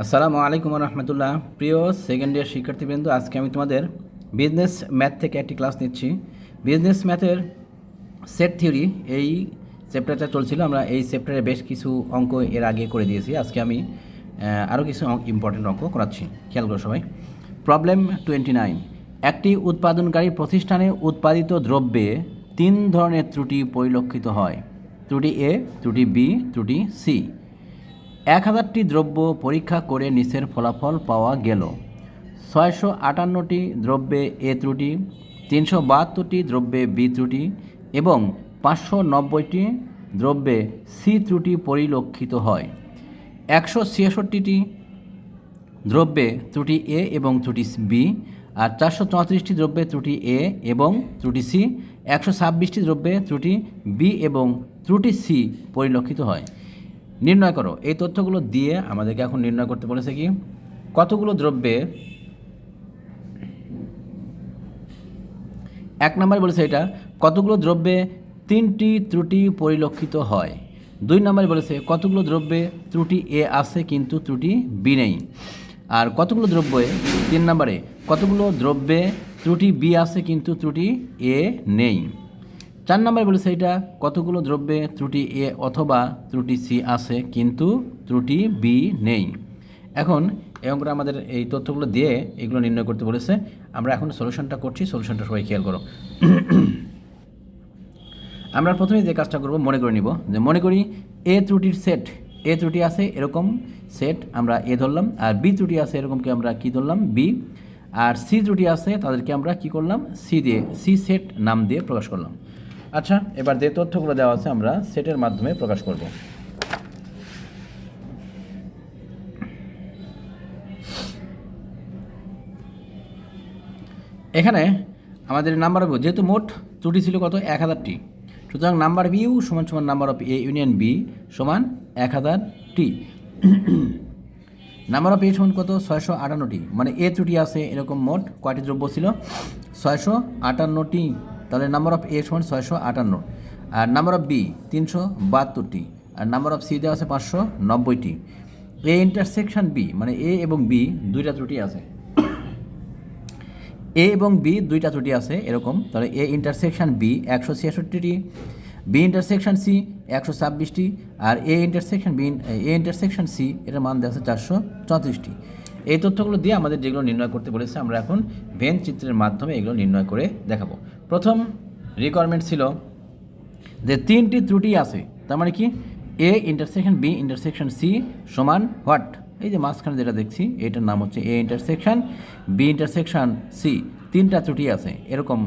আসসালামু আলাইকুম রহমতুল্লাহ। প্রিয় সেকেন্ড ইয়ার শিক্ষার্থীবৃন্দ, আজকে আমি তোমাদের বিজনেস ম্যাথ থেকে একটি ক্লাস নিচ্ছি। বিজনেস ম্যাথের সেট থিওরি এই চ্যাপ্টারটা চলছিল। আমরা এই চ্যাপ্টারে বেশ কিছু অঙ্ক এর আগে করে দিয়েছি। আজকে আমি আরও কিছু ইম্পর্টেন্ট অঙ্ক করাচ্ছি, খেয়াল করো সবাই। প্রবলেম 29। একটি উৎপাদনকারী প্রতিষ্ঠানে উৎপাদিত দ্রব্যে 3 ধরনের ত্রুটি পরিলক্ষিত হয়। ত্রুটি এ, ত্রুটি বি, ত্রুটি সি। 1000টি দ্রব্য পরীক্ষা করে নিচের ফলাফল পাওয়া গেল: 658টি দ্রব্যে এ ত্রুটি, 372টি দ্রব্যে বি ত্রুটি এবং 590টি দ্রব্যে সি ত্রুটি পরিলক্ষিত হয়। 166টি দ্রব্যে ত্রুটি এ এবং ত্রুটি বি, আর 434টি দ্রব্যে ত্রুটি এ এবং ত্রুটি সি, 126টি দ্রব্যে ত্রুটি বি এবং ত্রুটি সি পরিলক্ষিত হয়। নির্ণয় করো। এই তথ্যগুলো দিয়ে আমাদেরকে এখন নির্ণয় করতে বলেছে কি, কতগুলো দ্রব্যে, 1 নম্বরে বলেছে এটা কতগুলো দ্রব্যে 3টি ত্রুটি পরিলক্ষিত হয়। 2 নম্বরে বলেছে কতগুলো দ্রব্যে ত্রুটি এ আছে কিন্তু ত্রুটি বি নেই। আর কতগুলো দ্রব্যে, 3 নম্বরে কতগুলো দ্রব্যে ত্রুটি বি আছে কিন্তু ত্রুটি এ নেই। 4 নম্বরে বলেছে এটা কতগুলো দ্রব্যে ত্রুটি এ অথবা ত্রুটি সি আছে কিন্তু ত্রুটি বি নেই। এখন এই অঙ্কটা আমাদের এই তথ্যগুলো দিয়ে এগুলো নির্ণয় করতে বলেছে। আমরা এখন সলিউশনটা করছি। সলিউশনটা সবাই খেয়াল করো। আমরা প্রথমে যে কাজটা করব, মনে করে নিব যে মনে করি এ ত্রুটির সেট, এ ত্রুটি আছে এরকম সেট আমরা এ ধরলাম, আর বি ত্রুটি আছে এরকমকে আমরা কি ধরলাম বি, আর সি ত্রুটি আছে তাদেরকে আমরা কি করলাম সি দিয়ে, সি সেট নাম দিয়ে প্রকাশ করলাম। আচ্ছা, এবার যে তথ্যগুলো দেওয়া আছে আমরা সেটের মাধ্যমে প্রকাশ করব। এখানে আমাদের নাম্বার অফ, যেহেতু মোট ত্রুটি ছিল কত 1000টি, সুতরাং নাম্বার বি ইউ সমান সমান number of A union B সমান 1000টি। নাম্বার অফ এ সমান কত 658টি, মানে এ ত্রুটি আছে এরকম মোট কয়টি দ্রব্য ছিল 658টি, তাহলে নাম্বার অফ এ সমান 658। আর নাম্বার অফ বি 372টি, আর নাম্বার অফ সি দেওয়া আছে 590টি। এ ইন্টারসেকশন বি, মানে এ এবং বি দুইটা ত্রুটি আছে, এ এবং বি দুইটা ত্রুটি আছে এরকম, তাহলে এ ইন্টারসেকশন বি 166টি, বি ইন্টারসেকশন সি 126টি, আর এ ইন্টারসেকশন সি এটার মান দেওয়া আছে 434টি। এই তথ্যগুলো দিয়ে আমাদের যেগুলো নির্ণয় করতে বলেছে আমরা এখন ভেন চিত্রের মাধ্যমে এগুলো নির্ণয় করে দেখাবো। প্রথম রিকোয়ারমেন্ট ছিল যে 3টি ত্রুটি আছে, তার মানে কি A intersection B intersection C সমান হোয়াট, এই যে মাঝখানে যেটা দেখছি এটার নাম হচ্ছে A intersection B intersection C, 3টা ত্রুটি আছে এরকম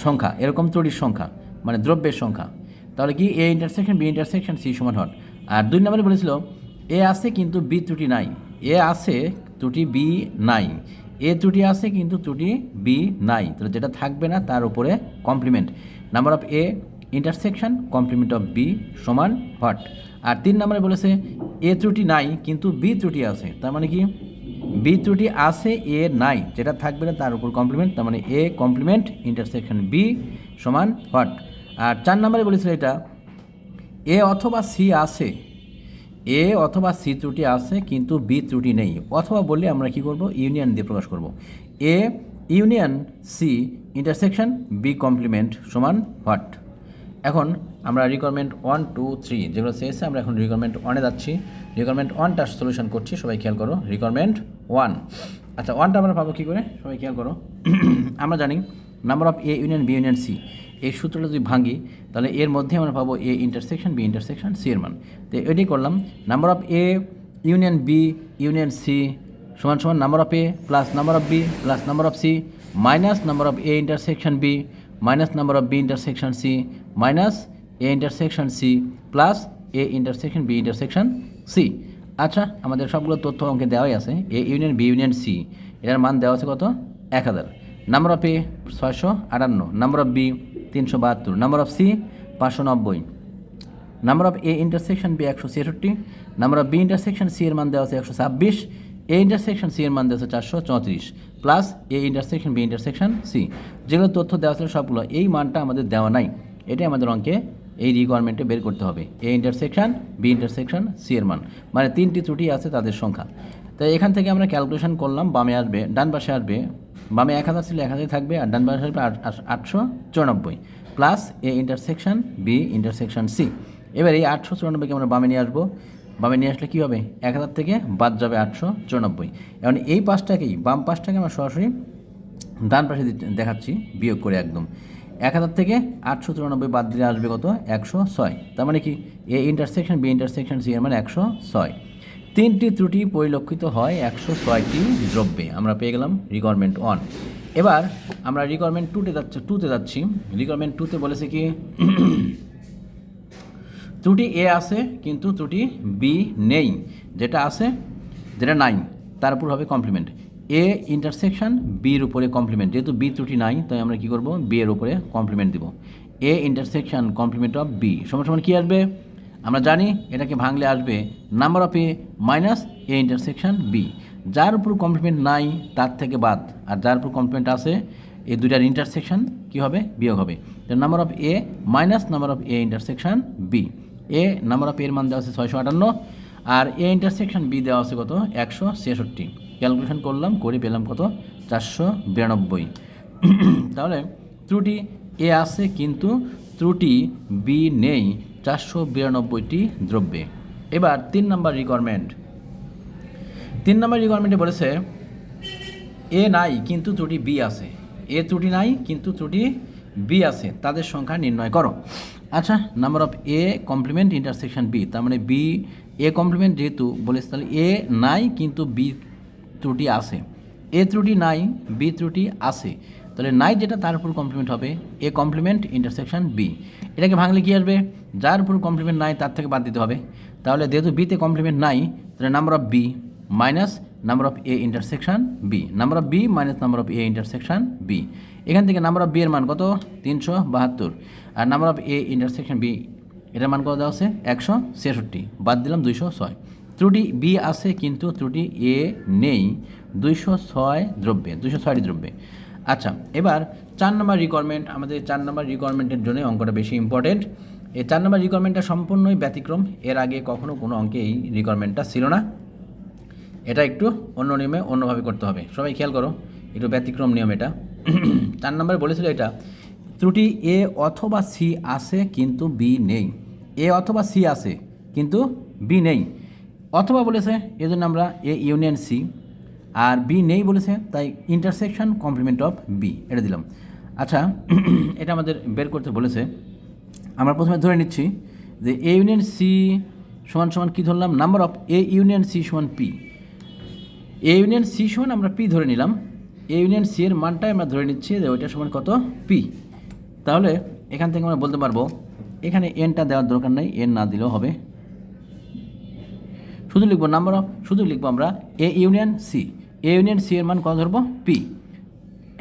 সংখ্যা, এরকম ত্রুটির সংখ্যা মানে দ্রব্যের সংখ্যা, তাহলে কি A intersection B intersection C সমান হট। আর 2 নম্বরে বলেছিল এ আছে কিন্তু বি ত্রুটি নাই, এ আছে ত্রুটি বি নাই, এ ত্রুটি আছে কিন্তু ত্রুটি বি নাই, তাহলে যেটা থাকবে না তার উপরে complement, number of A intersection complement of B সমান হোয়াট। আর 3 নম্বরে বলেছে এ ত্রুটি নাই কিন্তু বি ত্রুটি আছে, তার মানে কি বি ত্রুটি আছে এ নাই, যেটা থাকবে না তার উপর কমপ্লিমেন্ট, তার মানে এ কমপ্লিমেন্ট ইন্টারসেকশন বি সমান হোয়াট। আর 4 নম্বরে বলেছিল এটা এ অথবা সি আছে, এ অথবা সি ত্রুটি আছে কিন্তু বি ত্রুটি নেই, অথবা বললে আমরা কি করব ইউনিয়ন দিয়ে প্রকাশ করব, A union C intersection B complement সমান হোয়াট। এখন আমরা রিকোয়ারমেন্ট 1 2 3 যেগুলো চেয়েছে আমরা এখন রিকোয়ারমেন্ট 1-এ যাচ্ছি। রিকোয়ারমেন্ট 1টা সলিউশন করছি, সবাই খেয়াল করো। রিকোয়ারমেন্ট 1, আচ্ছা 1টা আমরা পাবো কী করে সবাই খেয়াল করো। আমরা জানি number of A union B union C, এই সূত্রটা যদি ভাঙি তাহলে এর মধ্যে আমরা পাবো A intersection B intersection C এর মান। তো এটাই করলাম, number of A union B union C সমান সমান number of A plus number of B plus number of C minus number of A intersection B minus number of B intersection C minus A intersection C plus A intersection B intersection C. আচ্ছা, আমাদের সবগুলো তথ্য অঙ্কে দেওয়াই আছে। A union B union C এটার মান দেওয়া আছে কত 1000, number of A 658, number of B 372, number of C 590, number of A intersection B 166, number of B intersection C এর মান দেওয়া আছে 126, এ ইন্টারসেকশন সি এর মান দেওয়া আছে 434 plus A intersection B intersection C, যেগুলো তথ্য দেওয়া ছিল সবগুলো, এই মানটা আমাদের দেওয়া নাই, এটাই আমাদের অঙ্কে এই রিকোয়ারমেন্টে বের করতে হবে A intersection B intersection C এর মান, মানে 3টি ত্রুটি আছে তাদের সংখ্যা। তাই এখান থেকে আমরা ক্যালকুলেশন করলাম, বামে আসবে, ডান পাশে আসবে, বামে 1000 ছিল 1000 থাকবে, আর ডান পাশে আসবে 894 plus A intersection B intersection C. এবার এই 894কে আমরা বামে নিয়ে আসবো, বামে নিয়ে আসলে কী হবে, 1000 থেকে বাদ যাবে 894। এখন এই পাশটাকেই, বাম পাশটাকে আমরা সরাসরি ডান পাশে দেখাচ্ছি বিয়োগ করে একদম। 1000 থেকে 894 বাদ দিলে আসবে কত, 106। তার মানে কি A intersection B intersection C এর মানে 106। 3টি ত্রুটি পরিলক্ষিত হয় 106টি দ্রব্যে, আমরা পেয়ে গেলাম রিকোয়ারমেন্ট 1। এবার আমরা রিকোয়ারমেন্ট 2তে যাচ্ছি। রিকোয়ারমেন্ট 2তে বলেছে কি ত্রুটি এ আছে কিন্তু ত্রুটি বি নেই, যেটা আছে যেটা নাই তার উপর হবে কমপ্লিমেন্ট। এ ইন্টারসেকশন বির উপরে কমপ্লিমেন্ট, যেহেতু বি ত্রুটি নাই তাই আমরা কী করব, বি এর উপরে কমপ্লিমেন্ট দিব। A intersection complement of B সমান সমান কী আসবে, আমরা জানি এটাকে ভাঙলে আসবে number of A minus A intersection B. যার উপর কমপ্লিমেন্ট নাই তার থেকে বাদ, আর যার উপর কমপ্লিমেন্ট আছে এই দুইটার ইন্টারসেকশন কী হবে, বিয়োগ হবে। তো number of A minus number of A intersection B. A number of এর মান দেওয়া আছে 658, আর এ ইন্টারসেকশন বি দেওয়া আছে কত, 166। ক্যালকুলেশন করলাম, করে পেলাম কত, 492। তাহলে ত্রুটি এ আছে কিন্তু ত্রুটি বি নেই 492টি দ্রব্যে। এবার 3 নম্বর রিকোয়ারমেন্ট। 3 নম্বর রিকোয়ারমেন্টে বলেছে এ নাই কিন্তু ত্রুটি বি আছে, এ ত্রুটি নাই কিন্তু ত্রুটি বি আছে, তাদের সংখ্যা নির্ণয় করো। আচ্ছা, number of A complement intersection B, তার মানে বি এ কমপ্লিমেন্ট যেহেতু বলেছে তাহলে এ নাই কিন্তু বি ত্রুটি আছে, এ ত্রুটি নাই বি ত্রুটি আছে, তাহলে নাই যেটা তার উপর কমপ্লিমেন্ট হবে এ কমপ্লিমেন্ট ইন্টারসেকশন বি। এটাকে ভাঙলে কী আসবে, যার উপর কমপ্লিমেন্ট নাই তার থেকে বাদ দিতে হবে। তাহলে যেহেতু বিতে কমপ্লিমেন্ট নাই তাহলে number of B minus number of A intersection B, number of B minus number of A intersection B. এখান থেকে নাম্বার অফ বি এর মান কত, 372, আর number of A intersection B এটার মান কত দেওয়া আছে, 166, বাদ দিলাম 206। ত্রুটি বি আছে কিন্তু ত্রুটি এ নেই 206 দ্রব্যে, 206টি দ্রব্যে। আচ্ছা, এবার 4 নম্বর রিকোয়ারমেন্ট। আমাদের 4 নম্বর রিকোয়ারমেন্টের জন্য অঙ্কটা বেশি ইম্পর্টেন্ট। এই 4 নম্বর রিকোয়ারমেন্টটা সম্পূর্ণই ব্যতিক্রম, এর আগে কখনো কোনো অঙ্কে এই রিকোয়ারমেন্টটা ছিল না। এটা একটু অন্য নিয়মে অন্যভাবে করতে হবে, সবাই খেয়াল করো, একটু ব্যতিক্রম নিয়ম এটা। 4 নম্বরে বলেছিল এটা ত্রুটি এ অথবা সি আছে কিন্তু বি নেই, এ অথবা সি আছে কিন্তু বি নেই। অথবা বলেছে এজন্য আমরা এ ইউনিয়ন সি, আর বি নেই বলেছে তাই ইন্টারসেকশন কমপ্লিমেন্ট অফ বি এটা দিলাম। আচ্ছা, এটা আমাদের বের করতে বলেছে। আমরা প্রথমে ধরে নিচ্ছি যে এ ইউনিয়ন সি সমান সমান কী ধরলাম, number of A union C সমান পি। এ ইউনিয়ন সি সমান আমরা পি ধরে নিলাম, এ ইউনিয়ন সি এর মানটাই আমরা ধরে নিচ্ছি যে ওইটা সমান কত, পি। তাহলে এখান থেকে আমরা বলতে পারবো, এখানে এনটা দেওয়ার দরকার নেই, এন না দিলেও হবে, শুধু লিখবো নাম্বার অফ, শুধু লিখবো আমরা A union C, A union C এর মান কত ধরবো, পি।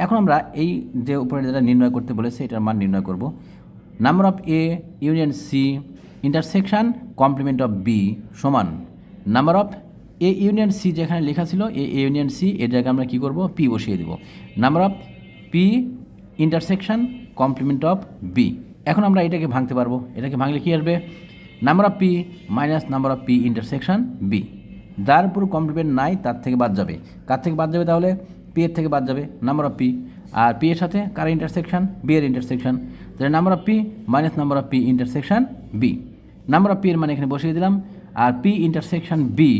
এখন আমরা এই যে উপরে যেটা নির্ণয় করতে বলেছে এটার মান নির্ণয় করব। Number of A union C intersection complement of B সমান number of A union C, যেখানে লেখা ছিল এ ইউনিয়ন সি, এর জায়গায় আমরা কী করবো, পি বসিয়ে দেবো, number of P intersection complement of B. এখন আমরা এটাকে ভাঙতে পারবো, এটাকে ভাঙলে কী আসবে, number of P minus number of P intersection B. যার উপর কমপ্লিমেন্ট নাই তার থেকে বাদ যাবে, কার থেকে বাদ যাবে, তাহলে পি এর থেকে বাদ যাবে নাম্বার অফ পি, আর পি এর সাথে কার ইন্টারসেকশন, বি এর ইন্টারসেকশন, তাহলে number of P minus number of P intersection B. Number of P এর মানে এখানে বসিয়ে দিলাম, আর পি ইন্টারসেকশন বি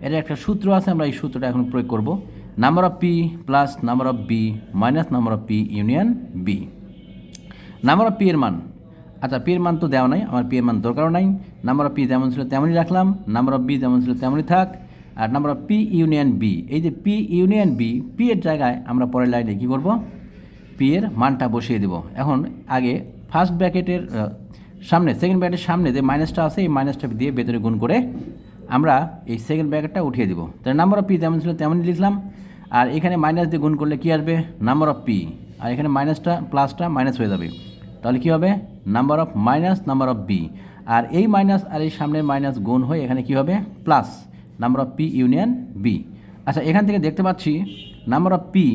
এর একটা সূত্র আছে, আমরা এই সূত্রটা এখন প্রয়োগ করব, number of P plus number of B minus number of P union B. Number of P এর মান, আচ্ছা পি এর মান তো দেওয়া নাই, আমার পি এর মান দরকারও নাই, নাম্বার অফ পি যেমন ছিল তেমনই রাখলাম, নাম্বার অফ বি যেমন ছিল তেমনই থাক, আর number of P union B, এই যে পি ইউনিয়ন বি, পি এর জায়গায় আমরা পরের লাইনে কী করব, পি এর মানটা বসিয়ে দেব। এখন আগে ফার্স্ট ব্র্যাকেটের সামনে, সেকেন্ড ব্র্যাকেটের সামনে যে মাইনাসটা আছে এই মাইনাসটা দিয়ে ভেতরে গুণ করে আমরা এই সেকেন্ড ব্র্যাকেটটা উঠিয়ে দেবো। তাহলে নাম্বার অফ পি যেমন ছিল তেমনই লিখলাম, আর এখানে মাইনাস দিয়ে গুণ করলে কী আসবে, নাম্বার অফ পি, আর এখানে মাইনাসটা প্লাসটা মাইনাস হয়ে যাবে, তাহলে কী হবে, number of minus number of B, আর এই মাইনাস আর এই সামনের মাইনাস গুণ হয়ে এখানে কী হবে, plus number of P union B. আচ্ছা, এখান থেকে দেখতে পাচ্ছি নাম্বার অফ পি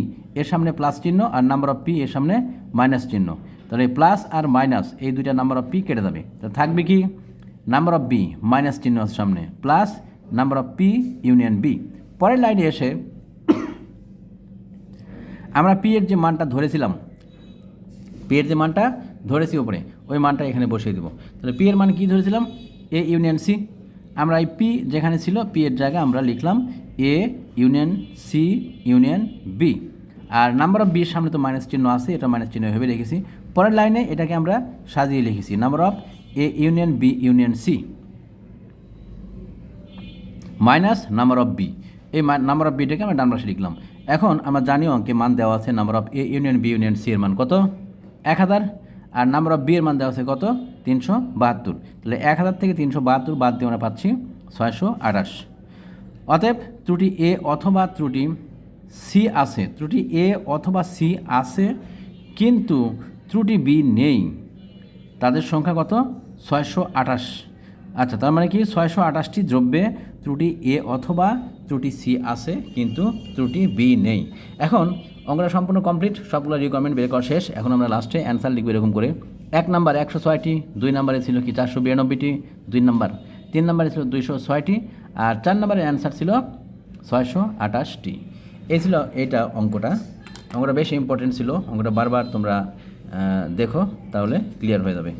এর সামনে প্লাস চিহ্ন আর নাম্বার অফ পি এর সামনে মাইনাস চিহ্ন, তাহলে প্লাস আর মাইনাস এই দুইটা নাম্বার অফ পি কেটে যাবে, তাহলে থাকবে কি নাম্বার অফ বি মাইনাস চিহ্ন আছে সামনে plus number of P union B. পরের লাইনে এসে আমরা পি এর যে মানটা ধরেছিলাম, পি এর যে মানটা ধরেছি উপরে ওই মানটা এখানে বসিয়ে দেবো। তাহলে পি এর মান কী ধরেছিলাম এ ইউনিয়ন সি, আমরা এই পি যেখানে ছিল পি এর জায়গায় আমরা লিখলাম A union C union B, আর নাম্বার অফ বির সামনে তো মাইনাস চিহ্ন আছে, এটা মাইনাস চিহ্ন ভেবে রেখেছি। পরের লাইনে এটাকে আমরা সাজিয়ে লিখেছি number of A union B union C minus number of B, এই নাম্বার অফ বিটাকে আমরা ডান পাশে লিখলাম। এখন আমরা জানি অঙ্কে মান দেওয়া আছে number of A union B union C এর মান কত 1000, আর নাম্বার অফ বি এর মান দেওয়া আছে কত 372। তাহলে 1000 থেকে 372 বাদ দিয়ে আমরা পাচ্ছি 628। অতএব ত্রুটি এ অথবা ত্রুটি সি আছে, ত্রুটি এ অথবা সি আছে কিন্তু ত্রুটি বি নেই, তাদের সংখ্যা কত 628। আচ্ছা, তার মানে কি 628টি দ্রব্যে ত্রুটি এ অথবা ত্রুটি সি আছে কিন্তু ত্রুটি বি নেই। এখন অঙ্কটা সম্পূর্ণ কমপ্লিট, সবগুলো রিকোয়ারমেন্ট বের করা শেষ। এখন আমরা লাস্টে অ্যান্সার লিখব এরকম করে, 1 নাম্বার 106টি, 2 নাম্বারে ছিল কি 492টি, 2 নাম্বার, 3 নাম্বারে ছিল 206টি, আর 4 নাম্বারের অ্যান্সার ছিল 628টি। এই ছিল এইটা অঙ্কটা বেশ ইম্পর্টেন্ট ছিল। অঙ্কটা বারবার তোমরা দেখো, তাহলে ক্লিয়ার হয়ে যাবে।